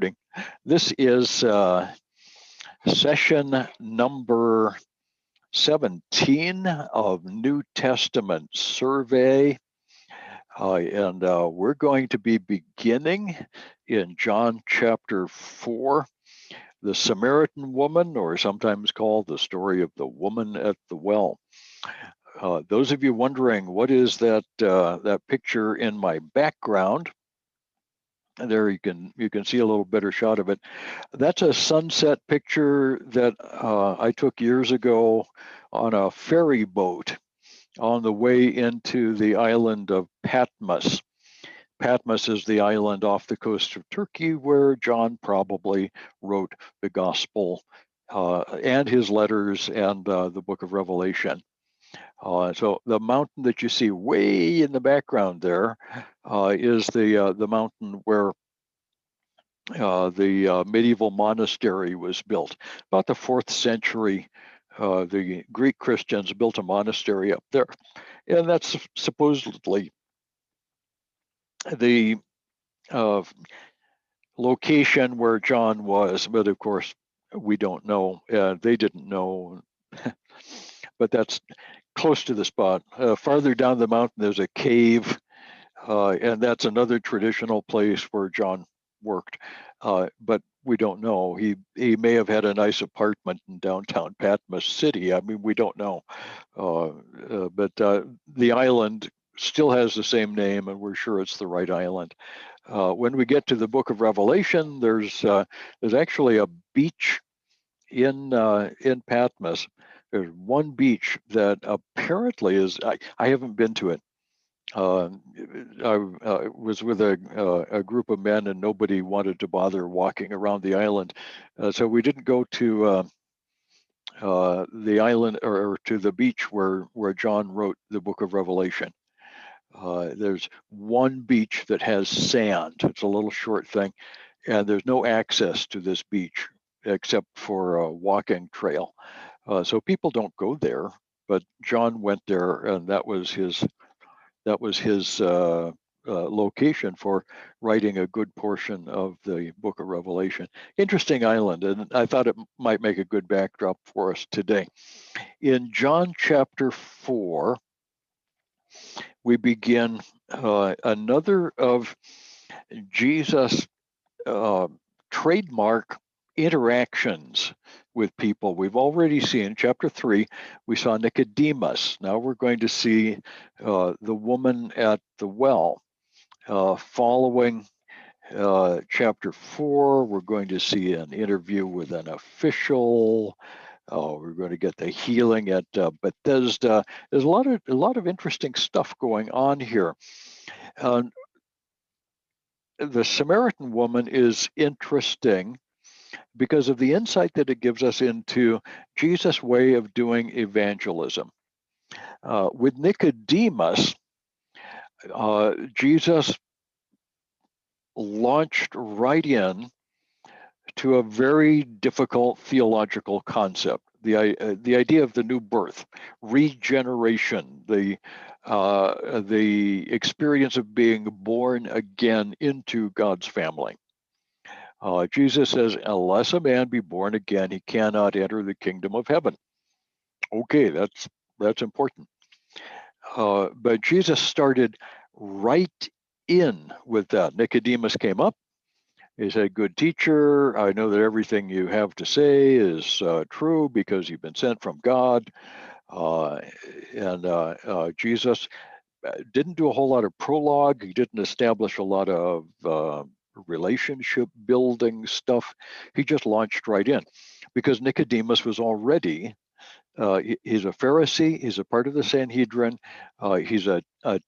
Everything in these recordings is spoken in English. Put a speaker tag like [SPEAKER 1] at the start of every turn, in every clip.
[SPEAKER 1] opening. This is session number 17 of New Testament Survey. And we're going to be beginning in John chapter 4, the Samaritan woman, or sometimes called the story of the woman at the well. Those of you wondering, what is that picture in my background? There you can see a little better shot of it. That's a sunset picture that I took years ago on a ferry boat on the way into the island of Patmos. Patmos is the island off the coast of Turkey where John probably wrote the gospel and his letters and the book of Revelation. So the mountain that you see way in the background there is the mountain where the medieval monastery was built. About the 4th century, the Greek Christians built a monastery up there. And that's supposedly the location where John was. But of course, we don't know. They didn't know. But that's close to the spot. Farther down the mountain, there's a cave. And that's another traditional place where John worked, but we don't know. He may have had a nice apartment in downtown Patmos City. I mean, we don't know. But the island still has the same name, and we're sure it's the right island. When we get to the book of Revelation, there's actually a beach in Patmos. There's one beach that apparently is. I haven't been to it. I was with a group of men, and nobody wanted to bother walking around the island, so we didn't go to the island or to the beach where John wrote the book of Revelation. There's one beach that has sand. It's a little short thing, and there's no access to this beach except for a walking trail. So people don't go there, but John went there, and that was his location for writing a good portion of the book of Revelation. Interesting island, and I thought it might make a good backdrop for us today. In John chapter 4, we begin another of Jesus' trademark interactions with people. We've already seen chapter 3, we saw Nicodemus. Now we're going to see the woman at the well. Following chapter 4, we're going to see an interview with an official. We're going to get the healing at Bethesda. There's a lot of interesting stuff going on here. The Samaritan woman is interesting because of the insight that it gives us into Jesus' way of doing evangelism. With Nicodemus, Jesus launched right in to a very difficult theological concept, the idea of the new birth, regeneration, the experience of being born again into God's family. Jesus says, unless a man be born again, he cannot enter the kingdom of heaven. Okay, that's important. But Jesus started right in with that. Nicodemus came up. He said, good teacher, I know that everything you have to say is true because you've been sent from God. And Jesus didn't do a whole lot of prologue. He didn't establish a lot of relationship building stuff. He just launched right in because Nicodemus was already, he's a Pharisee, he's a part of the Sanhedrin, he's a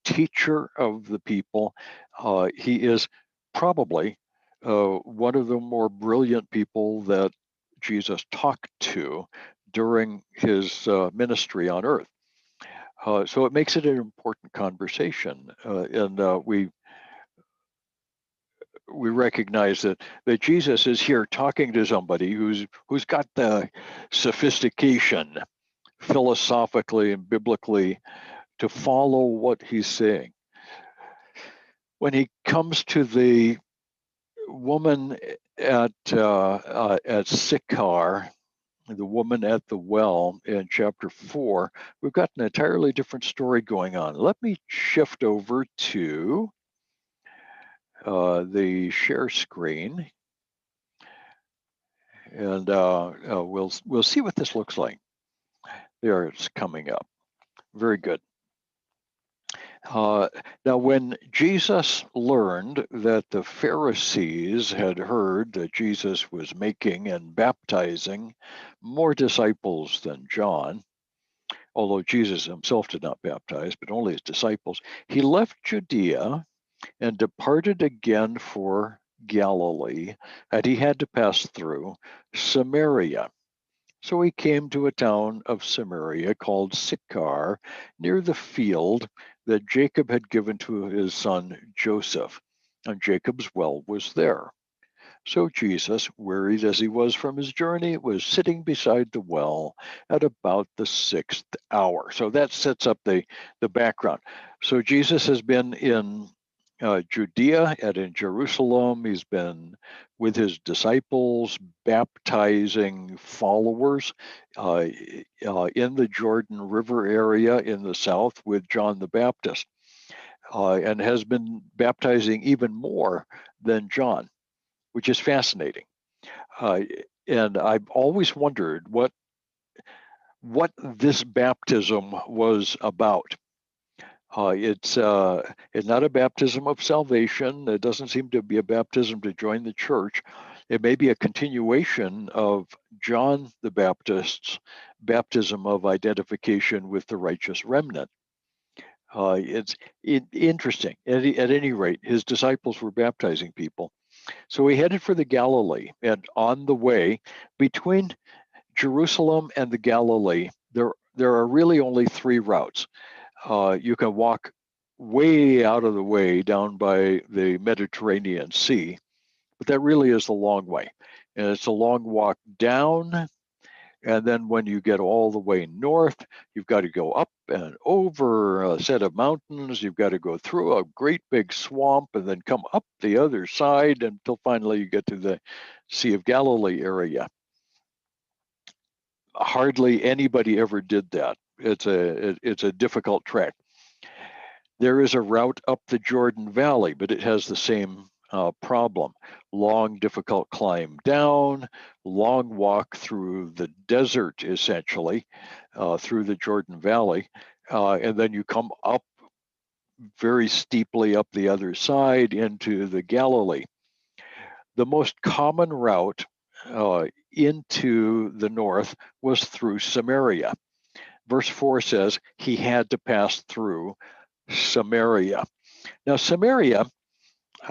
[SPEAKER 1] teacher of the people. He is probably one of the more brilliant people that Jesus talked to during his ministry on earth. So it makes it an important conversation, and we recognize that Jesus is here talking to somebody who's got the sophistication philosophically and biblically to follow what he's saying. When he comes to the woman at Sychar, the woman at the well in chapter 4, we've got an entirely different story going on. Let me shift over to the share screen, and we'll see what this looks like. There, it's coming up. Very good. Now, when Jesus learned that the Pharisees had heard that Jesus was making and baptizing more disciples than John, although Jesus himself did not baptize, but only his disciples, he left Judea and departed again for Galilee, and he had to pass through Samaria. So he came to a town of Samaria called Sychar, near the field that Jacob had given to his son Joseph, and Jacob's well was there. So Jesus, wearied as he was from his journey, was sitting beside the well at about the 6th hour. So that sets up the background. So Jesus has been in Judea and in Jerusalem. He's been with his disciples, baptizing followers in the Jordan River area in the south with John the Baptist, and has been baptizing even more than John, which is fascinating. And I've always wondered what this baptism was about. It's not a baptism of salvation. It doesn't seem to be a baptism to join the church. It may be a continuation of John the Baptist's baptism of identification with the righteous remnant. It's interesting. At any rate, his disciples were baptizing people. So he headed for the Galilee, and on the way between Jerusalem and the Galilee, there are really only 3 routes. You can walk way out of the way down by the Mediterranean Sea, but that really is the long way. And it's a long walk down. And then when you get all the way north, you've got to go up and over a set of mountains. You've got to go through a great big swamp and then come up the other side until finally you get to the Sea of Galilee area. Hardly anybody ever did that. It's a difficult trek. There is a route up the Jordan Valley, but it has the same problem. Long, difficult climb down, long walk through the desert, essentially, through the Jordan Valley. And then you come up very steeply up the other side into the Galilee. The most common route into the north was through Samaria. Verse 4 says he had to pass through Samaria. Now, Samaria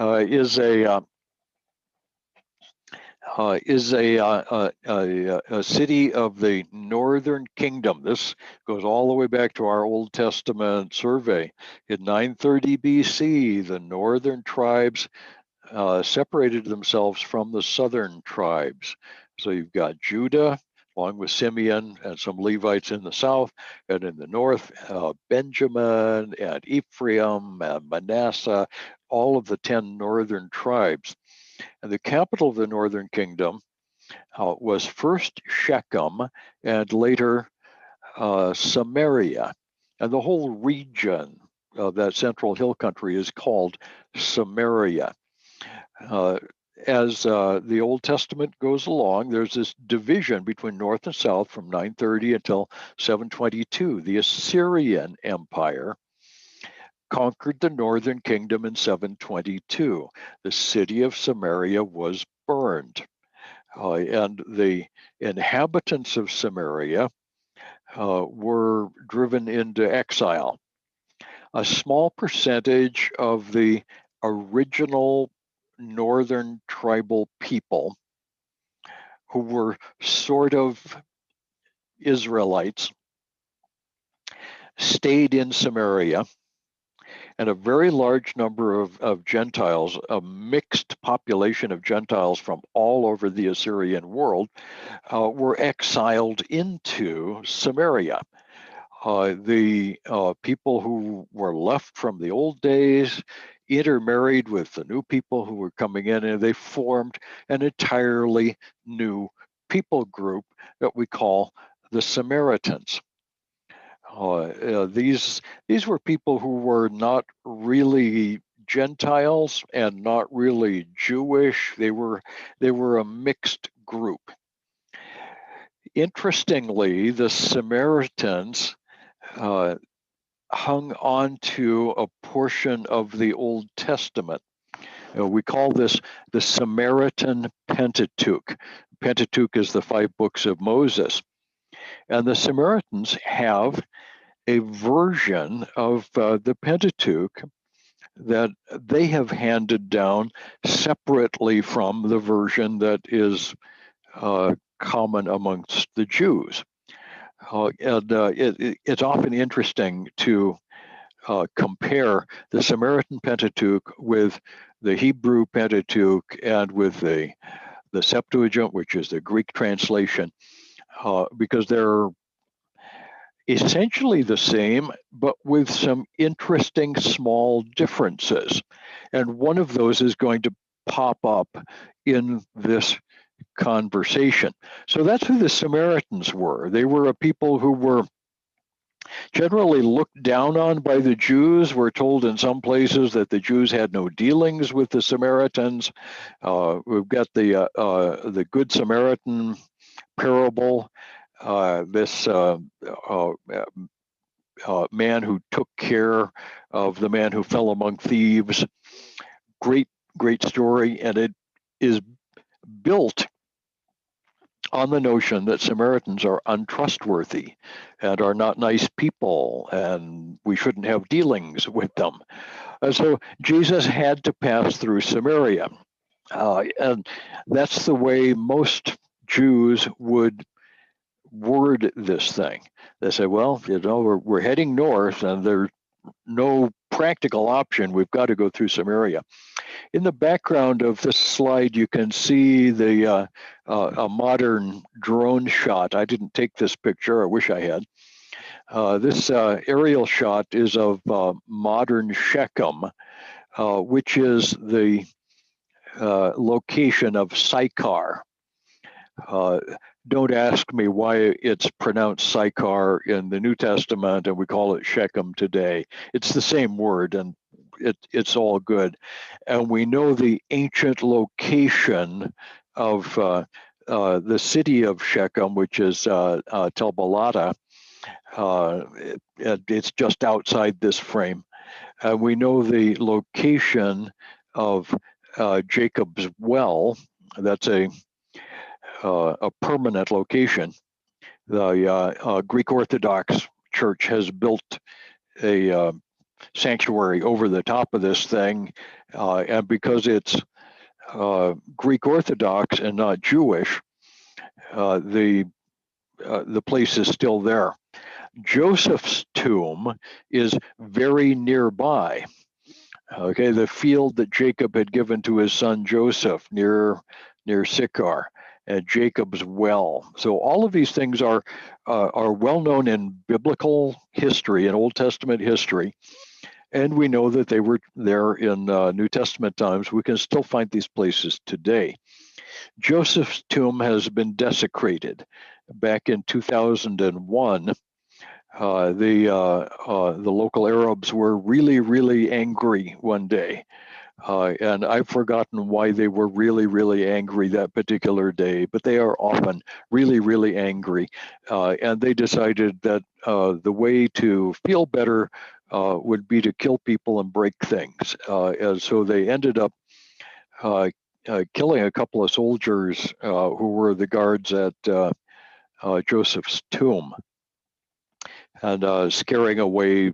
[SPEAKER 1] is a city of the northern kingdom. This goes all the way back to our Old Testament survey. In 930 BC, the northern tribes separated themselves from the southern tribes. So you've got Judah, along with Simeon and some Levites in the south, and in the north, Benjamin and Ephraim and Manasseh, all of the 10 northern tribes. And the capital of the northern kingdom was first Shechem and later Samaria. And the whole region of that central hill country is called Samaria. As the Old Testament goes along, there's this division between north and south from 930 until 722. The Assyrian Empire conquered the northern kingdom in 722. The city of Samaria was burned, and the inhabitants of Samaria were driven into exile. A small percentage of the original northern tribal people, who were sort of Israelites, stayed in Samaria, and a very large number of Gentiles, a mixed population of Gentiles from all over the Assyrian world, were exiled into Samaria. The people who were left from the old days intermarried with the new people who were coming in, and they formed an entirely new people group that we call the Samaritans. These were people who were not really Gentiles and not really Jewish. They were a mixed group. Interestingly, the Samaritans hung on to a portion of the Old Testament. We call this the Samaritan Pentateuch. Pentateuch is the 5 books of Moses. And the Samaritans have a version of the Pentateuch that they have handed down separately from the version that is common amongst the Jews. It's often interesting to compare the Samaritan Pentateuch with the Hebrew Pentateuch and with the Septuagint, which is the Greek translation, because they're essentially the same, but with some interesting small differences. And one of those is going to pop up in this conversation. So that's who the Samaritans were. They were a people who were generally looked down on by the Jews. We're told in some places that the Jews had no dealings with the Samaritans. We've got the Good Samaritan parable. This man who took care of the man who fell among thieves. Great story, and it is built on the notion that Samaritans are untrustworthy and are not nice people, and we shouldn't have dealings with them. And so Jesus had to pass through Samaria. And that's the way most Jews would word this thing. They say, well, we're heading north and there's no practical option. We've got to go through Samaria. In the background of this slide, you can see a modern drone shot. I didn't take this picture. I wish I had. This aerial shot is of modern Shechem, which is the location of Sychar. Don't ask me why it's pronounced Sychar in the New Testament and we call it Shechem today. It's the same word, and it's all good. And we know the ancient location of the city of Shechem, which is Tel Balata. It's just outside this frame. And we know the location of Jacob's well. That's a permanent location. The Greek Orthodox Church has built a sanctuary over the top of this thing, and because it's Greek Orthodox and not Jewish, the place is still there. Joseph's tomb is very nearby. Okay, the field that Jacob had given to his son Joseph near Sychar, and Jacob's well. So all of these things are well known in biblical history, in Old Testament history, and we know that they were there in New Testament times. We can still find these places today. Joseph's tomb has been desecrated. Back in 2001, the local Arabs were really angry one day. And I've forgotten why they were really angry that particular day, but they are often really angry. And they decided that the way to feel better would be to kill people and break things. And so they ended up killing a couple of soldiers who were the guards at Joseph's tomb, and scaring away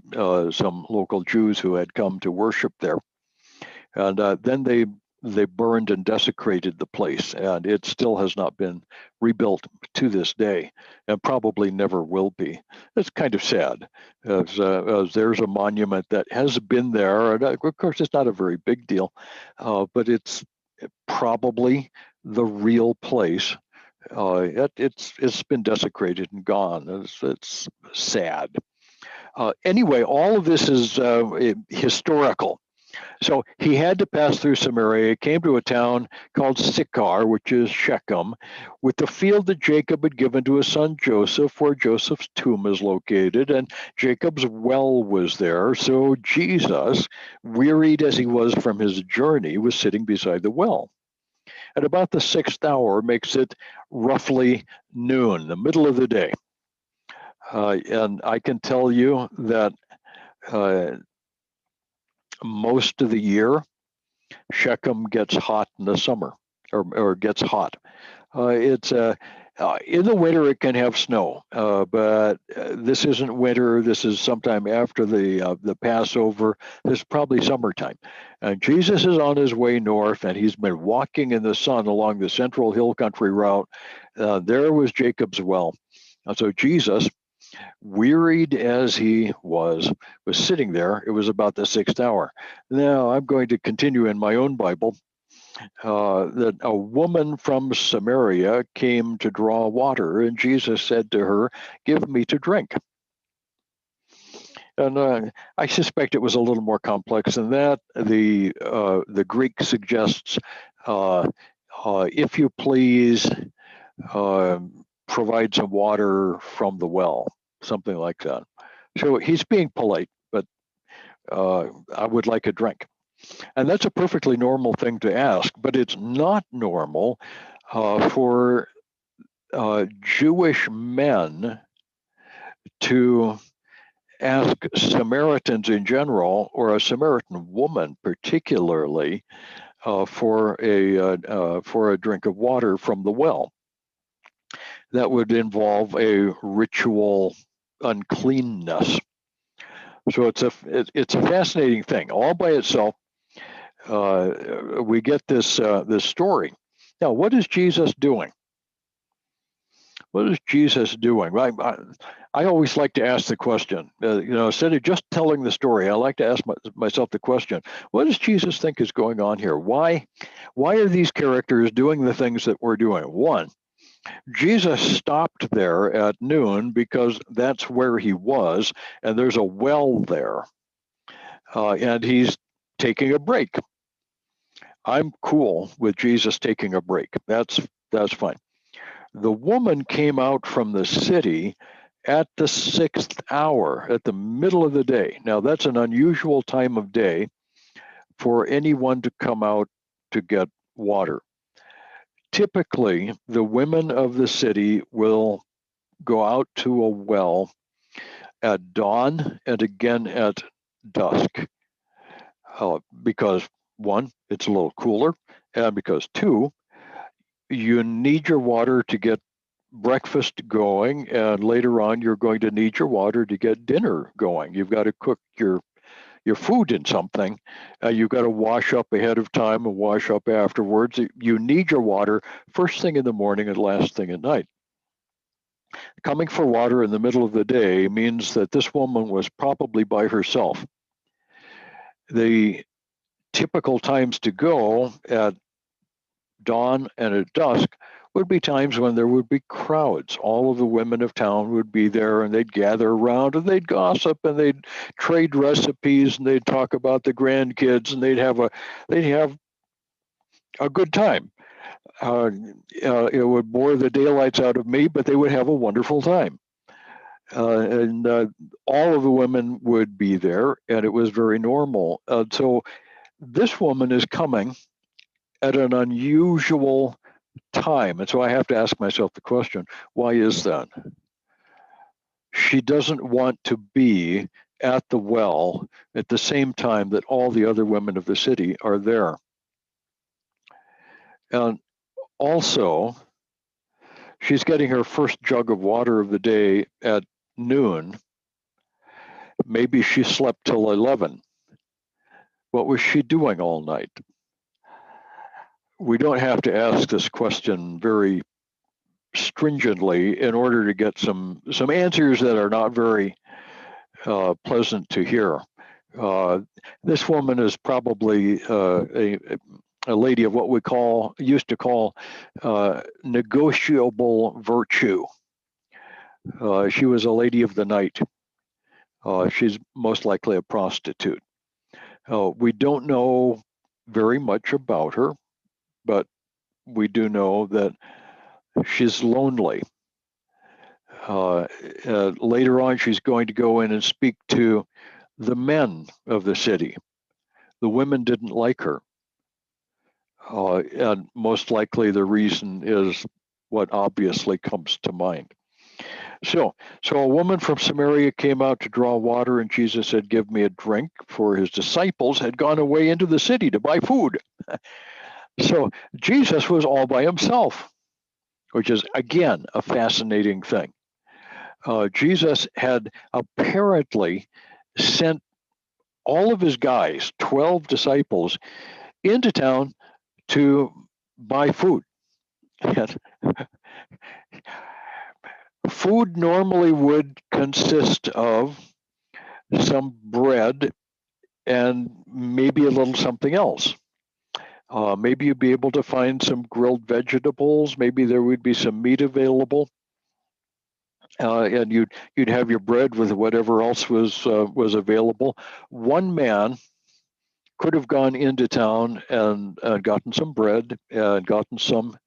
[SPEAKER 1] some local Jews who had come to worship there. And then they burned and desecrated the place, and it still has not been rebuilt to this day, and probably never will be. It's kind of sad, as there's a monument that has been there, and of course it's not a very big deal, but it's probably the real place. It's been desecrated and gone. It's sad. Anyway, all of this is historical. So he had to pass through Samaria, came to a town called Sychar, which is Shechem, with the field that Jacob had given to his son Joseph, where Joseph's tomb is located, and Jacob's well was there. So Jesus, wearied as he was from his journey, was sitting beside the well. At about the sixth hour makes it roughly noon, the middle of the day. And I can tell you that most of the year, Shechem gets hot in the summer, or gets hot. It's in the winter it can have snow, but this isn't winter. This is sometime after the Passover. This is probably summertime, and Jesus is on his way north, and he's been walking in the sun along the central hill country route. There was Jacob's well, and so Jesus, wearied as he was sitting there. It was about the sixth hour. Now I'm going to continue in my own Bible. That a woman from Samaria came to draw water, and Jesus said to her, "Give me to drink." And I suspect it was a little more complex than that. The Greek suggests, if you please, provide some water from the well, something like that. So he's being polite, but I would like a drink. And that's a perfectly normal thing to ask, but it's not normal for Jewish men to ask Samaritans in general, or a Samaritan woman particularly, for a drink of water from the well. That would involve a ritual uncleanness. So it's a fascinating thing all by itself. We get this story. Now, what is Jesus doing? What is Jesus doing? I always like to ask the question. Instead of just telling the story, I like to ask myself the question: what does Jesus think is going on here? Why are these characters doing the things that we're doing? One, Jesus stopped there at noon because that's where he was, and there's a well there, and he's taking a break. I'm cool with Jesus taking a break. That's fine. The woman came out from the city at the sixth hour, at the middle of the day. Now, that's an unusual time of day for anyone to come out to get water. Typically, the women of the city will go out to a well at dawn and again at dusk, because one, it's a little cooler, and because two, you need your water to get breakfast going, and later on you're going to need your water to get dinner going. You've got to cook your food in something. You've got to wash up ahead of time and wash up afterwards. You need your water first thing in the morning and last thing at night. Coming for water in the middle of the day means that this woman was probably by herself. The typical times to go at dawn and at dusk would be times when there would be crowds. All of the women of town would be there, and they'd gather around and they'd gossip and they'd trade recipes and they'd talk about the grandkids, and they'd have a good time. It would bore the daylights out of me, but they would have a wonderful time. And all of the women would be there, and it was very normal. So this woman is coming at an unusual time. And so I have to ask myself the question, why is that? She doesn't want to be at the well at the same time that all the other women of the city are there. And also, she's getting her first jug of water of the day at noon. Maybe she slept till 11. What was she doing all night? We don't have to ask this question very stringently in order to get some answers that are not very pleasant to hear. This woman is probably a lady of what we used to call negotiable virtue. She was a lady of the night. She's most likely a prostitute. We don't know very much about her, but we do know that she's lonely. Later on, she's going to go in and speak to the men of the city. The women didn't like her. And most likely the reason is what obviously comes to mind. So a woman from Samaria came out to draw water, and Jesus said, "Give me a drink," for his disciples had gone away into the city to buy food. So Jesus was all by himself, which is, again, a fascinating thing. Jesus had apparently sent all of his guys, 12 disciples, into town to buy food. And food normally would consist of some bread and maybe a little something else. Maybe you'd be able to find some grilled vegetables. Maybe there would be some meat available. And you'd have your bread with whatever else was available. One man could have gone into town and gotten some bread and gotten some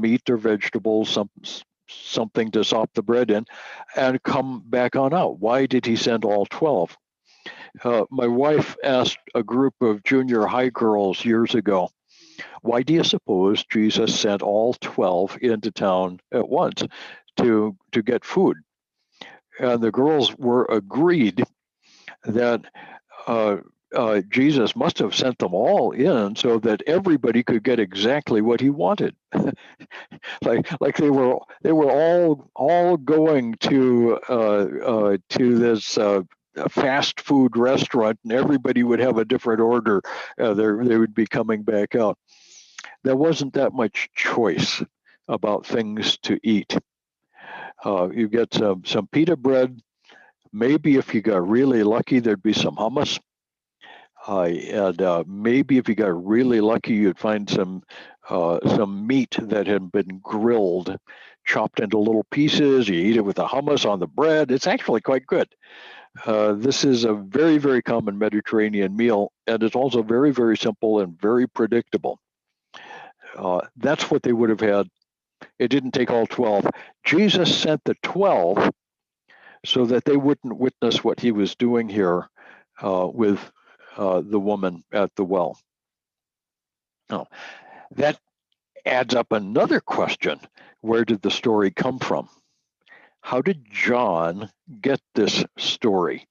[SPEAKER 1] meat or vegetables, something to sop the bread in, and come back on out. Why did he send all 12? My wife asked a group of junior high girls years ago, "Why do you suppose Jesus sent all 12 into town at once to get food?" And the girls were agreed that Jesus must have sent them all in so that everybody could get exactly what he wanted. like they were all going to this fast food restaurant, and everybody would have a different order. They would be coming back out. There wasn't that much choice about things to eat. You get some pita bread. Maybe if you got really lucky, there'd be some hummus. And maybe if you got really lucky, you'd find some meat that had been grilled, chopped into little pieces. You eat it with the hummus on the bread. It's actually quite good. This is a very, very common Mediterranean meal, and it's also very, very simple and very predictable. That's what they would have had. It didn't take all 12. Jesus sent the 12 so that they wouldn't witness what he was doing here with the woman at the well. Now, that adds up another question. Where did the story come from? How did John get this story?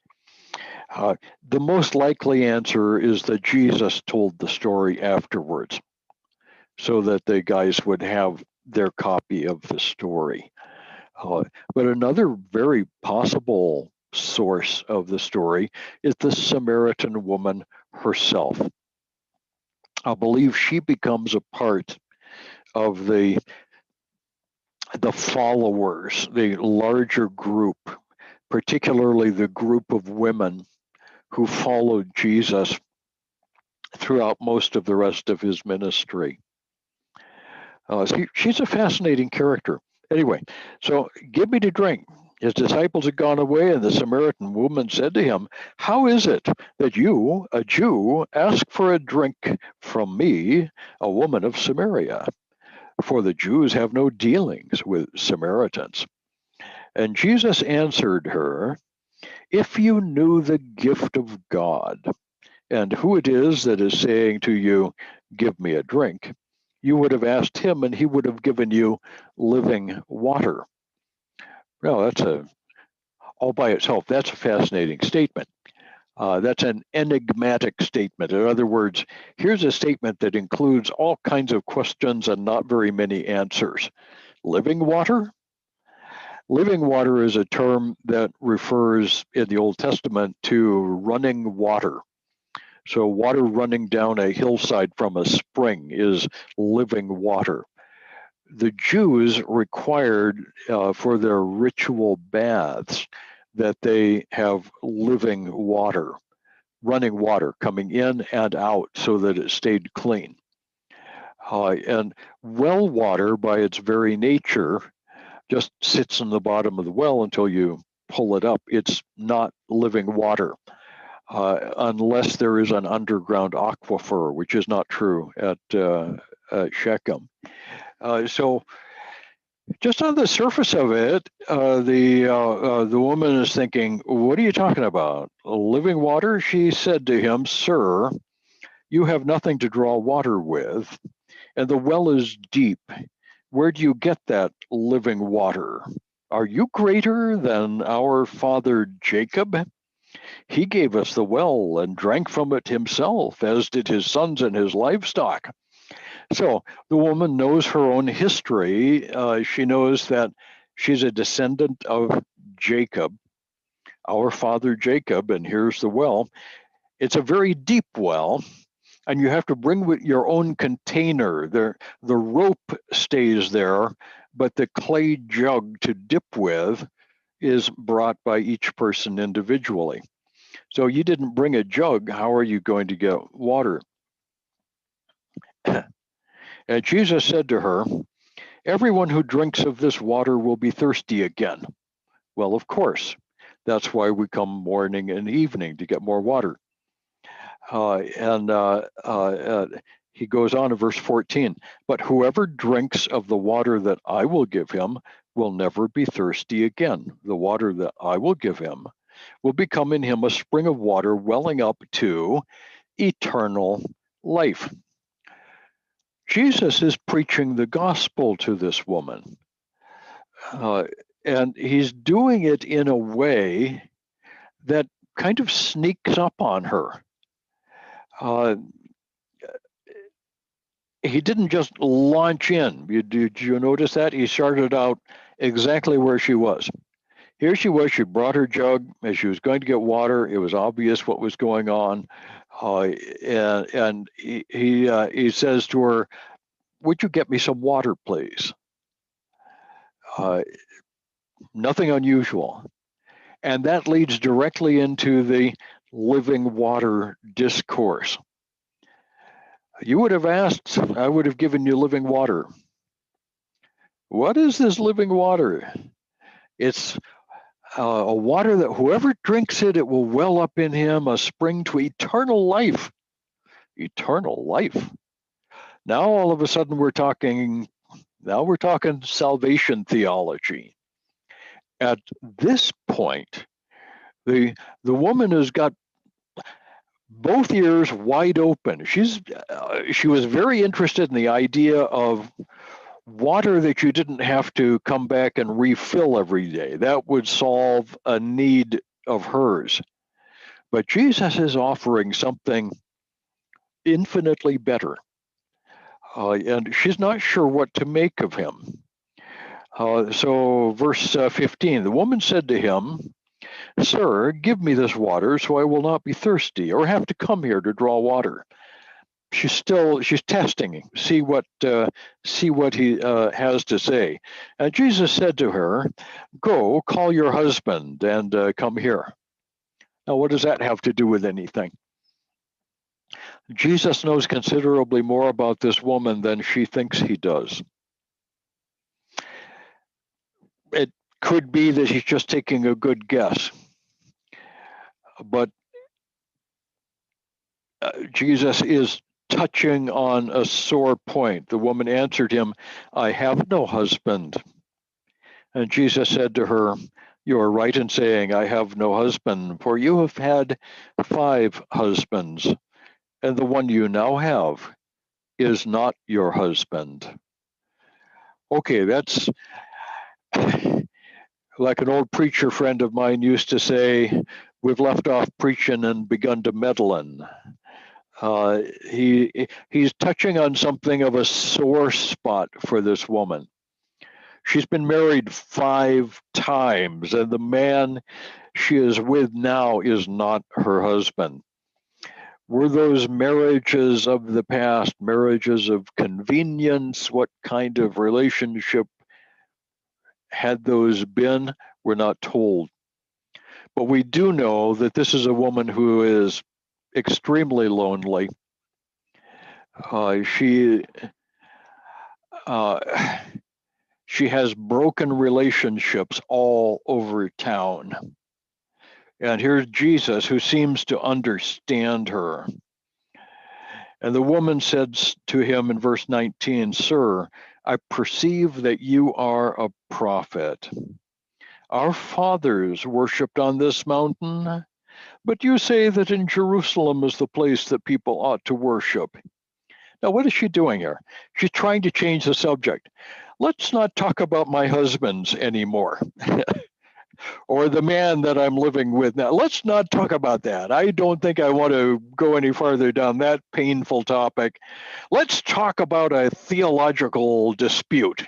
[SPEAKER 1] The most likely answer is that Jesus told the story afterwards so that the guys would have their copy of the story. But another very possible source of the story is the Samaritan woman herself. I believe she becomes a part of the followers, the larger group, particularly the group of women who followed Jesus throughout most of the rest of his ministry. She's a fascinating character. Anyway, so give me to drink. His disciples had gone away, and the Samaritan woman said to him, "How is it that you, a Jew, ask for a drink from me, a woman of Samaria? For the Jews have no dealings with Samaritans." And Jesus answered her, "If you knew the gift of God, and who it is that is saying to you, 'Give me a drink,' you would have asked him, and he would have given you living water." Well, all by itself, that's a fascinating statement. That's an enigmatic statement. In other words, here's a statement that includes all kinds of questions and not very many answers. Living water? Living water is a term that refers in the Old Testament to running water. So water running down a hillside from a spring is living water. The Jews required for their ritual baths that they have living water, running water coming in and out so that it stayed clean. And well water, by its very nature, just sits in the bottom of the well until you pull it up. It's not living water. unless there is an underground aquifer, which is not true at Shechem. So just on the surface of it, the woman is thinking, "What are you talking about? Living water?" She said to him, "Sir, you have nothing to draw water with, and the well is deep. Where do you get that living water? Are you greater than our father Jacob? He gave us the well and drank from it himself, as did his sons and his livestock." So the woman knows her own history. She knows that she's a descendant of Jacob, our father Jacob, and here's the well. It's a very deep well, and you have to bring with your own container. The rope stays there, but the clay jug to dip with is brought by each person individually. So you didn't bring a jug. How are you going to get water? And Jesus said to her, "Everyone who drinks of this water will be thirsty again." Well, of course. That's why we come morning and evening to get more water. He goes on in verse 14, "But whoever drinks of the water that I will give him will never be thirsty again. The water that I will give him will become in him a spring of water welling up to eternal life." Jesus is preaching the gospel to this woman. And he's doing it in a way that kind of sneaks up on her. He didn't just launch in. Did you notice that? He started out exactly where she was. Here she was. She brought her jug as she was going to get water. It was obvious what was going on. And he says to her, "Would you get me some water, please?" Nothing unusual. And that leads directly into the living water discourse. You would have asked, I would have given you living water. What is this living water? It's a water that whoever drinks it, it will well up in him, a spring to eternal life. Eternal life. Now all of a sudden we're talking salvation theology. At this point, the woman has got both ears wide open. She was very interested in the idea of water that you didn't have to come back and refill every day. That would solve a need of hers. But Jesus is offering something infinitely better. And she's not sure what to make of him. So verse 15, the woman said to him, "Sir, give me this water so I will not be thirsty or have to come here to draw water." She's testing, see what he has to say. And Jesus said to her, "Go, call your husband and come here." Now, what does that have to do with anything? Jesus knows considerably more about this woman than she thinks he does. It could be that he's just taking a good guess. But Jesus is touching on a sore point. The woman answered him, "I have no husband." And Jesus said to her, "You are right in saying, 'I have no husband,' for you have had 5 husbands, and the one you now have is not your husband." Okay, that's like an old preacher friend of mine used to say, "We've left off preaching and begun to meddling." He's touching on something of a sore spot for this woman. She's been married 5 times, and the man she is with now is not her husband. Were those marriages of the past marriages of convenience? What kind of relationship had those been? We're not told. But we do know that this is a woman who is extremely lonely. She has broken relationships all over town. And here's Jesus, who seems to understand her. And the woman said to him in verse 19, "Sir, I perceive that you are a prophet. Our fathers worshipped on this mountain, but you say that in Jerusalem is the place that people ought to worship." Now, what is she doing here? She's trying to change the subject. Let's not talk about my husbands anymore. Or the man that I'm living with now. Let's not talk about that. I don't think I want to go any farther down that painful topic. Let's talk about a theological dispute.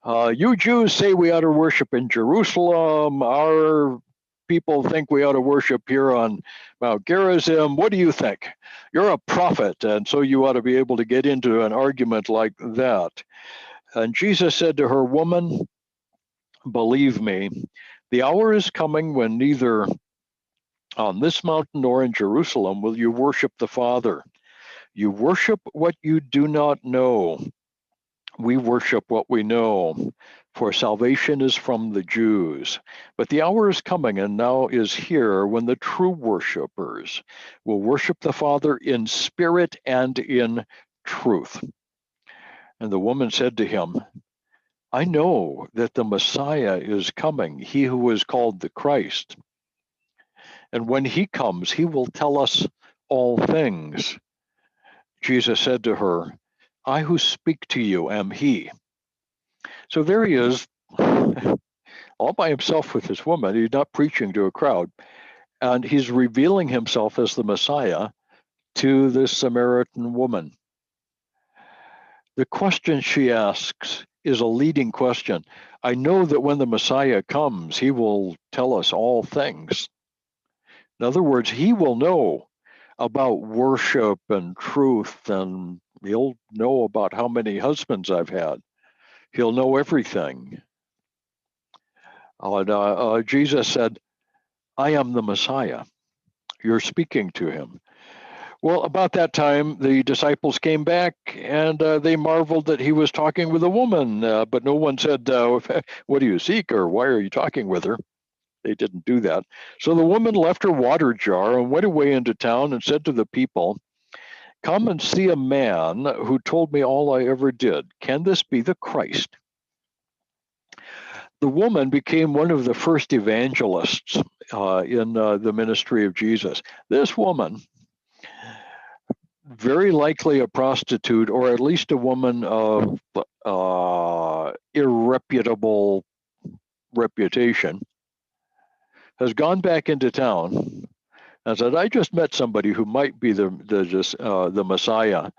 [SPEAKER 1] You Jews say we ought to worship in Jerusalem. Our people think we ought to worship here on Mount Gerizim. What do you think? You're a prophet, and so you ought to be able to get into an argument like that. And Jesus said to her, "Woman, believe me, the hour is coming when neither on this mountain nor in Jerusalem will you worship the Father. You worship what you do not know. We worship what we know, for salvation is from the Jews. But the hour is coming, and now is here, when the true worshipers will worship the Father in spirit and in truth." And the woman said to him, "I know that the Messiah is coming, he who is called the Christ. And when he comes, he will tell us all things." Jesus said to her, "I who speak to you am he." So there he is, all by himself with this woman. He's not preaching to a crowd. And he's revealing himself as the Messiah to this Samaritan woman. The question she asks is a leading question. I know that when the Messiah comes, he will tell us all things. In other words, he will know about worship and truth, and he'll know about how many husbands I've had. He'll know everything. Jesus said, "I am the Messiah. You're speaking to him." Well, about that time, the disciples came back, and they marveled that he was talking with a woman, but no one said, "What do you seek?" or "Why are you talking with her?" They didn't do that. So the woman left her water jar and went away into town and said to the people, "Come and see a man who told me all I ever did. Can this be the Christ?" The woman became one of the first evangelists in the ministry of Jesus. This woman, very likely a prostitute, or at least a woman of irreputable reputation, has gone back into town and said, "I just met somebody who might be the Messiah.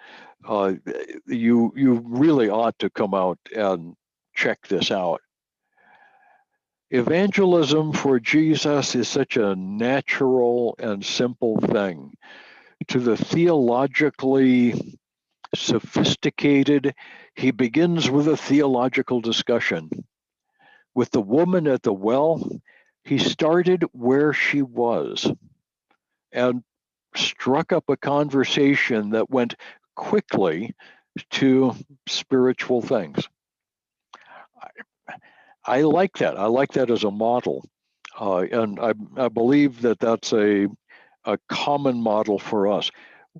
[SPEAKER 1] You really ought to come out and check this out." Evangelism for Jesus is such a natural and simple thing. To the theologically sophisticated, he begins with a theological discussion. With the woman at the well, he started where she was and struck up a conversation that went quickly to spiritual things. I like that. I like that as a model. And I believe that that's a common model for us.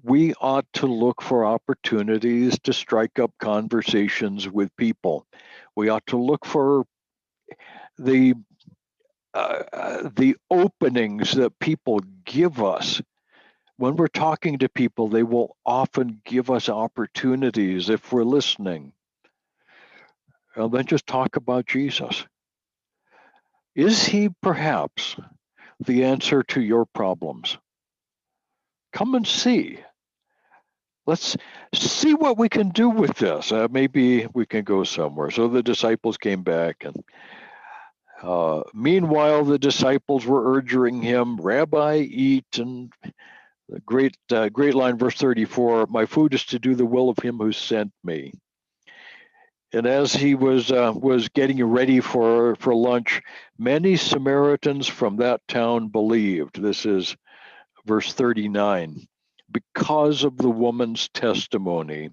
[SPEAKER 1] We ought to look for opportunities to strike up conversations with people. We ought to look for the openings that people give us. When we're talking to people, they will often give us opportunities if we're listening. And then just talk about Jesus. Is he perhaps the answer to your problems? Come and see. Let's see what we can do with this. Maybe we can go somewhere. So the disciples came back, and meanwhile, the disciples were urging him, "Rabbi, eat." And the great line, verse 34, "My food is to do the will of him who sent me." And as he was getting ready for lunch, many Samaritans from that town believed. This is verse 39, because of the woman's testimony.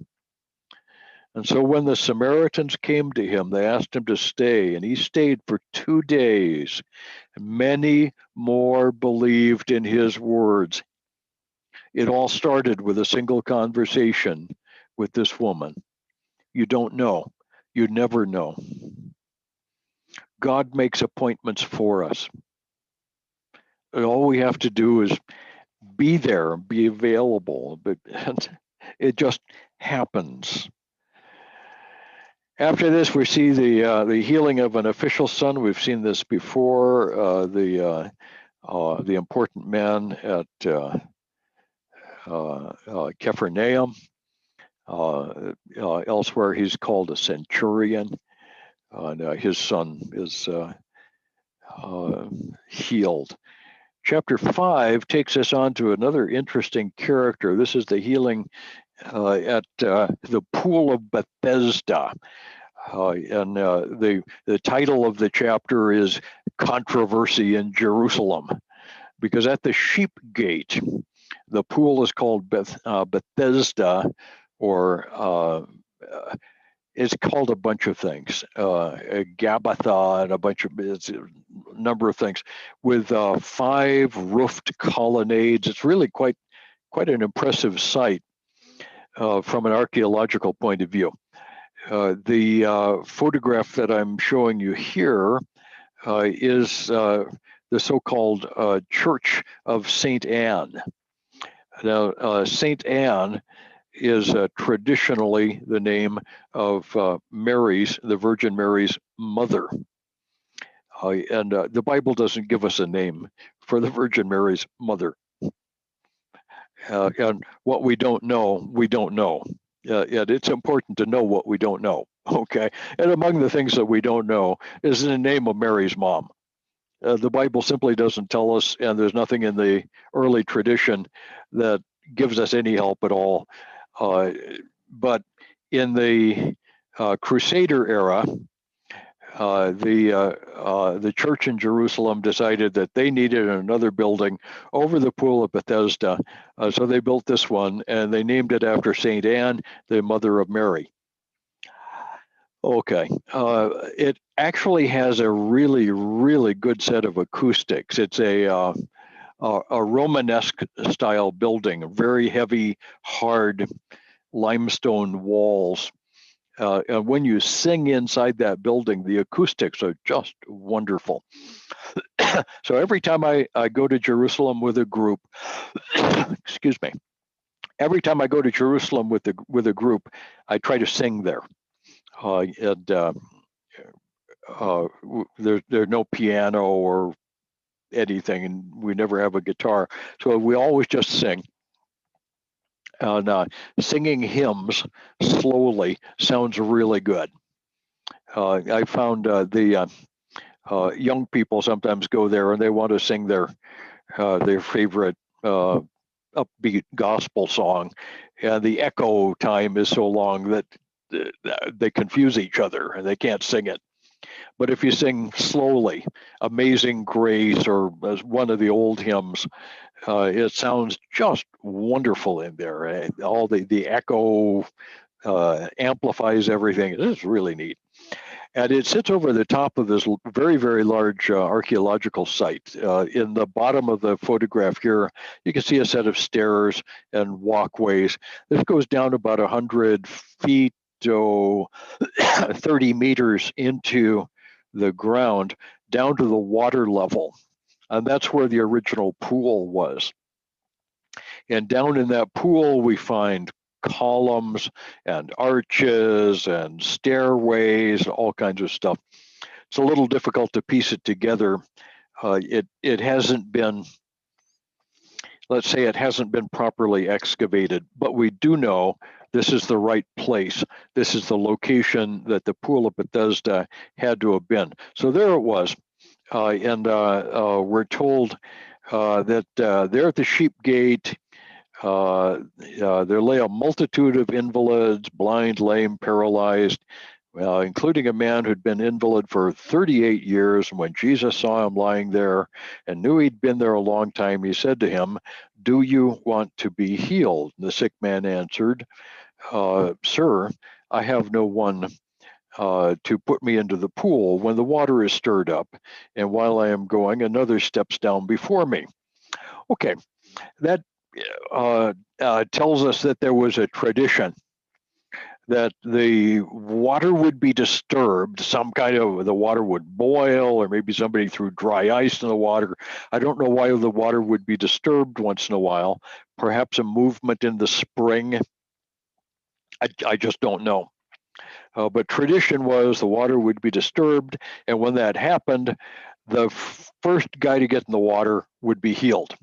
[SPEAKER 1] And so when the Samaritans came to him, they asked him to stay, and he stayed for 2 days. Many more believed in his words. It all started with a single conversation with this woman. You don't know. You never know. God makes appointments for us. All we have to do is be there, be available, but it just happens. After this, we see the healing of an official son. We've seen this before. The important man at Capharnaum. Elsewhere, he's called a centurion, and his son is healed. Chapter 5 takes us on to another interesting character. This is the healing at the Pool of Bethesda. And the title of the chapter is Controversy in Jerusalem, because at the Sheep Gate, the pool is called Bethesda, or it's called a bunch of things, Gabbatha, and it's a number of things, with 5 roofed colonnades. It's really quite an impressive sight from an archaeological point of view. The photograph that I'm showing you here is the so-called Church of St. Anne. Now, St. Anne is traditionally the name of the Virgin Mary's mother. And the Bible doesn't give us a name for the Virgin Mary's mother. And what we don't know, we don't know. And it's important to know what we don't know, okay? And among the things that we don't know is the name of Mary's mom. The Bible simply doesn't tell us, and there's nothing in the early tradition that gives us any help at all. But in the Crusader era, the church in Jerusalem decided that they needed another building over the Pool of Bethesda, so they built this one, and they named it after St. Anne, the mother of Mary. Okay, it actually has a really, really good set of acoustics. It's a Romanesque style building, very heavy, hard limestone walls. And when you sing inside that building, the acoustics are just wonderful. So every time I go to Jerusalem with a group, excuse me, every time I go to Jerusalem with a group, I try to sing there. And there's no piano or anything, and we never have a guitar, so we always just sing. And singing hymns slowly sounds really good. I found the young people sometimes go there and they want to sing their favorite upbeat gospel song, and the echo time is so long that they confuse each other and they can't sing it. But if you sing slowly, Amazing Grace, or as one of the old hymns, it sounds just wonderful in there. All the echo amplifies everything. It is really neat. And it sits over the top of this very, very large archaeological site. In the bottom of the photograph here, you can see a set of stairs and walkways. This goes down about 100 feet to 30 meters into the ground, down to the water level. And that's where the original pool was. And down in that pool, we find columns and arches and stairways, all kinds of stuff. It's a little difficult to piece it together. It hasn't been, let's say, it hasn't been properly excavated, but we do know this is the right place. This is the location that the Pool of Bethesda had to have been. So there it was. And we're told that there at the Sheep Gate, there lay a multitude of invalids, blind, lame, paralyzed, including a man who'd been invalid for 38 years. And when Jesus saw him lying there and knew he'd been there a long time, he said to him, "Do you want to be healed?" And the sick man answered, "Sir, I have no one to put me into the pool when the water is stirred up, and while I am going, another steps down before me. Okay, that tells us that there was a tradition that the water would be disturbed, the water would boil, or maybe somebody threw dry ice in the water. I don't know why the water would be disturbed once in a while. Perhaps a movement in the spring. I just don't know. But tradition was the water would be disturbed, and when that happened, the first guy to get in the water would be healed.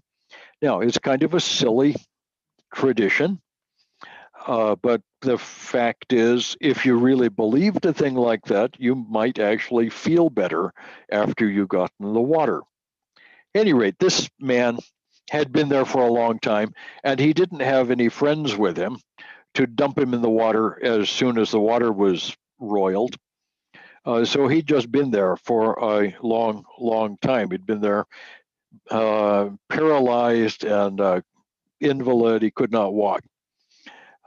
[SPEAKER 1] Now, it's kind of a silly tradition, but the fact is, if you really believed a thing like that, you might actually feel better after you got in the water. At any rate, this man had been there for a long time, and he didn't have any friends with him to dump him in the water as soon as the water was roiled. So he'd just been there for a long, long time. He'd been there paralyzed and invalid. He could not walk.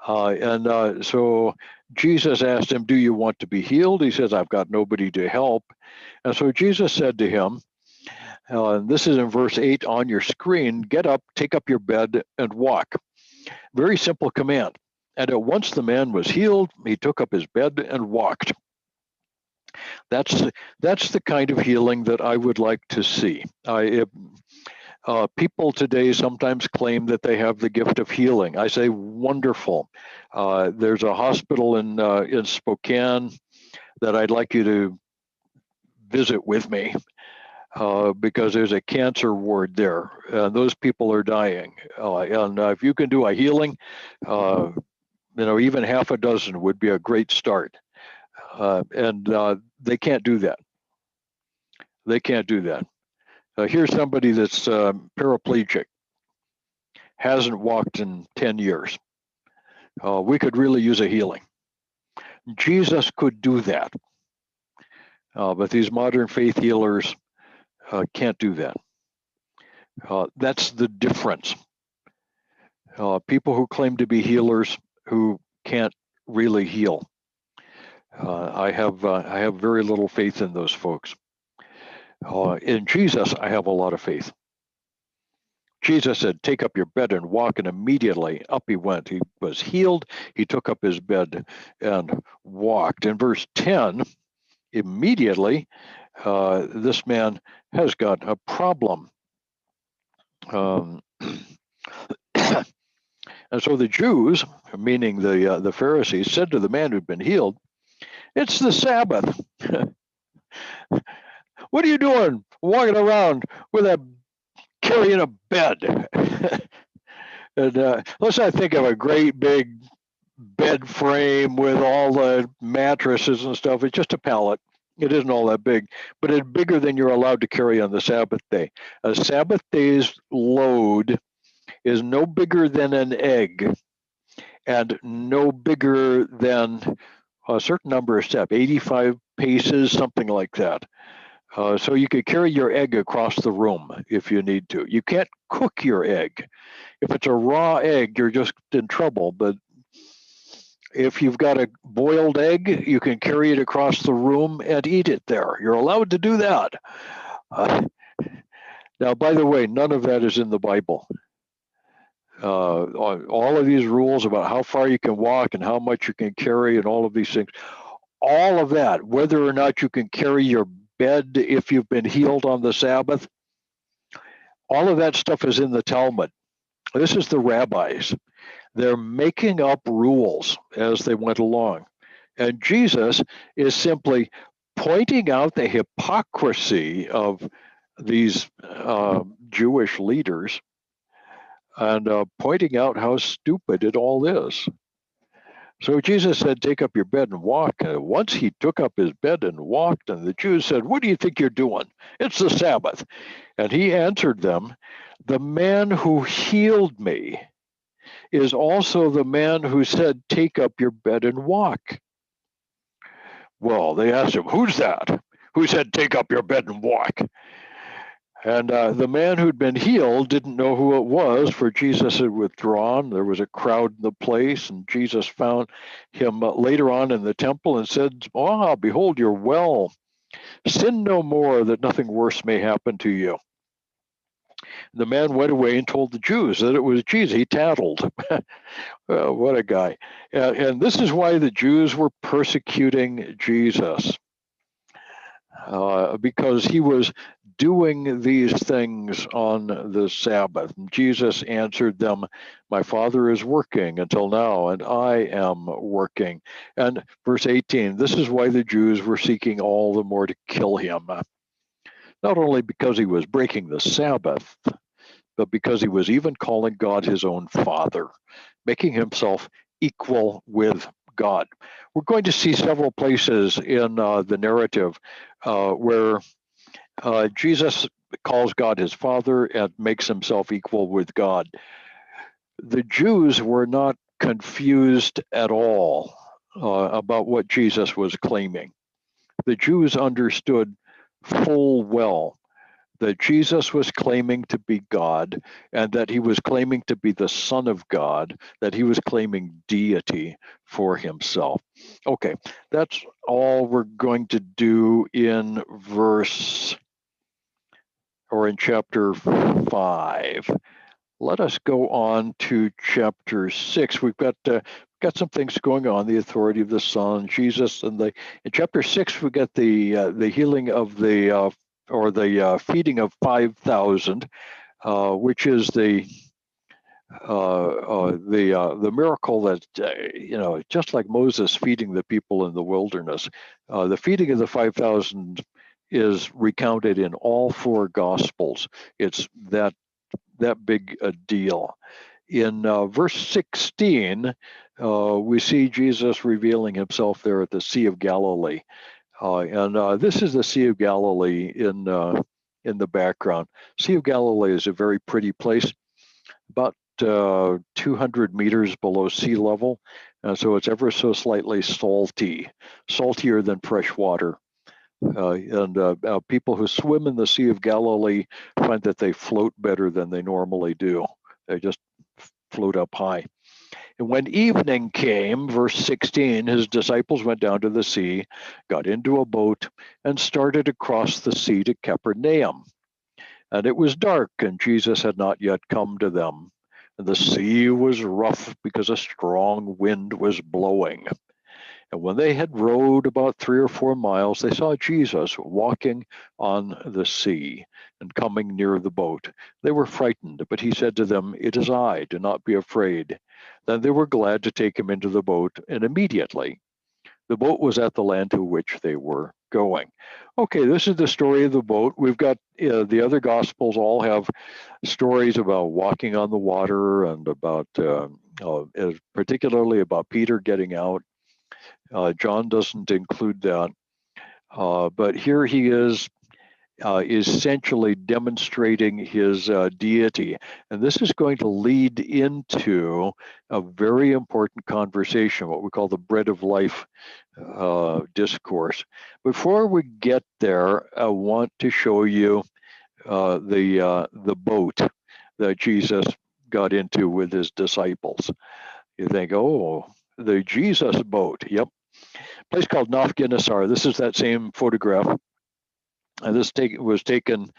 [SPEAKER 1] So Jesus asked him, "Do you want to be healed?" He says, "I've got nobody to help." And so Jesus said to him, and this is in verse 8 on your screen, "Get up, take up your bed, and walk." Very simple command. And at once the man was healed. He took up his bed and walked. That's the kind of healing that I would like to see. People today sometimes claim that they have the gift of healing. I say, wonderful. There's a hospital in Spokane that I'd like you to visit with me because there's a cancer ward there, and those people are dying. And if you can do a healing, even half a dozen would be a great start. And they can't do that. They can't do that. Here's somebody that's paraplegic, hasn't walked in 10 years. We could really use a healing. Jesus could do that. But these modern faith healers can't do that. That's the difference. People who claim to be healers who can't really heal. I have very little faith in those folks. In Jesus, I have a lot of faith. Jesus said, "Take up your bed and walk," and immediately up he went. He was healed. He took up his bed and walked. In verse 10, immediately, this man has got a problem. And so the Jews, meaning the Pharisees, said to the man who'd been healed, "It's the Sabbath. What are you doing walking around with carrying a bed?" And let's not think of a great big bed frame with all the mattresses and stuff. It's just a pallet. It isn't all that big, but it's bigger than you're allowed to carry on the Sabbath day. A Sabbath day's load is no bigger than an egg and no bigger than a certain number of steps, 85 paces, something like that. So you could carry your egg across the room if you need to. You can't cook your egg. If it's a raw egg, you're just in trouble. But if you've got a boiled egg, you can carry it across the room and eat it there. You're allowed to do that. Now, by the way, none of that is in the Bible. All of these rules about how far you can walk and how much you can carry and all of these things, all of that, whether or not you can carry your bed if you've been healed on the Sabbath, all of that stuff is in the Talmud. This is the rabbis. They're making up rules as they went along. And Jesus is simply pointing out the hypocrisy of these Jewish leaders and pointing out how stupid it all is. So Jesus said, "Take up your bed and walk." And once he took up his bed and walked, and the Jews said, "What do you think you're doing? It's the Sabbath." And he answered them, "The man who healed me is also the man who said, 'Take up your bed and walk.'" Well, they asked him, "Who's that? Who said, 'Take up your bed and walk'?" And the man who'd been healed didn't know who it was, for Jesus had withdrawn. There was a crowd in the place, and Jesus found him later on in the temple and said, "Ah, behold, you're well. Sin no more, that nothing worse may happen to you." The man went away and told the Jews that it was Jesus. He tattled. What a guy. And this is why the Jews were persecuting Jesus, because he was doing these things on the Sabbath. And Jesus answered them, "My Father is working until now, and I am working." And verse 18, this is why the Jews were seeking all the more to kill him. Not only because he was breaking the Sabbath, but because he was even calling God his own Father, making himself equal with God. We're going to see several places in the narrative where Jesus calls God his Father and makes himself equal with God. The Jews were not confused at all about what Jesus was claiming. The Jews understood full well that Jesus was claiming to be God, and that he was claiming to be the Son of God, that he was claiming deity for himself. Okay, that's all we're going to do in chapter 5. Let us go on to chapter 6. We've got some things going on: the authority of the Son, Jesus, and in chapter 6 we get the healing of the feeding of 5,000, which is the miracle that just like Moses feeding the people in the wilderness. The feeding of the 5,000 is recounted in all four Gospels. It's that big a deal. In verse 16, we see Jesus revealing himself there at the Sea of Galilee. And this is the Sea of Galilee in the background. Sea of Galilee is a very pretty place, about 200 meters below sea level. So it's ever so slightly saltier than fresh water. And people who swim in the Sea of Galilee find that they float better than they normally do. They just float up high. And when evening came, verse 16, his disciples went down to the sea, got into a boat, and started across the sea to Capernaum. And it was dark, and Jesus had not yet come to them. And the sea was rough because a strong wind was blowing. And when they had rowed about 3 or 4 miles, they saw Jesus walking on the sea and coming near the boat. They were frightened, but he said to them, "It is I, do not be afraid." Then they were glad to take him into the boat, and immediately the boat was at the land to which they were going. Okay, this is the story of the boat. We've got the other Gospels all have stories about walking on the water and about, particularly about Peter getting out. John doesn't include that, but here he is essentially demonstrating his deity. And this is going to lead into a very important conversation, what we call the bread of life discourse. Before we get there, I want to show you the boat that Jesus got into with his disciples. You think, oh, the Jesus boat. Yep. Place called Nafginisar. This is that same photograph. And this was taken